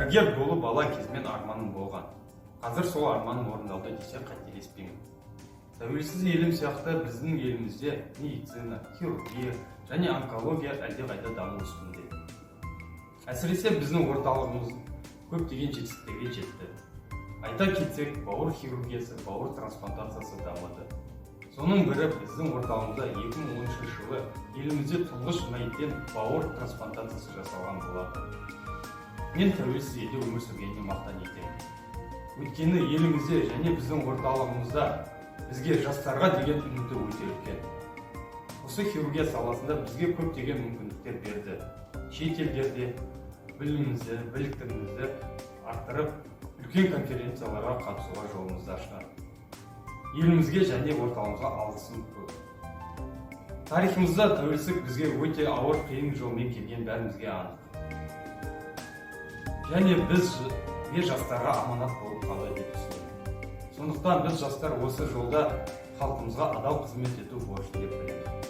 дәрігер болу бала кезімнен арманым болған. Қазір сол арманым орындалды десе қателеспеймін. Тәуелсіз елім сияқты біздің елімізде медицина, хирургия және онкология әлдеқайда даму үстінде. Әсіресе біздің орталығымыз көптеген жетістіктерге жетті. Айта кетсек, бауыр хирургиясы, бауыр трансплантациясы дамыды. Соның бірі біздің орталығымызда 2013 жылы елімізде тұңғыш мәйттен бауыр трансплантациясы жасалған болады. Мен тәуелсіз елде өмір сүргеніне мақтан етемін. Өйткені елімізде және біздің орталығымызда бізге жастарға деген үміті өте үлкен. Осы хирургия саласында бізге көптеген мүмкіндіктер берді. Шет елдерде білімімізді, біліктілігімізді арттырып, үлкен конференцияларға қатысуға жолымызды ашқан. Елімізге және орталығымызға алғысым көп. Тарихымызда тәуелсіздік бізге өте ауыр қиын жолмен келген бәрімізге анық. Және бізге жастарға аманат болып қалды деп түсінемін. Сондықтан біз жастар осы жолда халқымызға адал қызмет ету борышты деп білемін.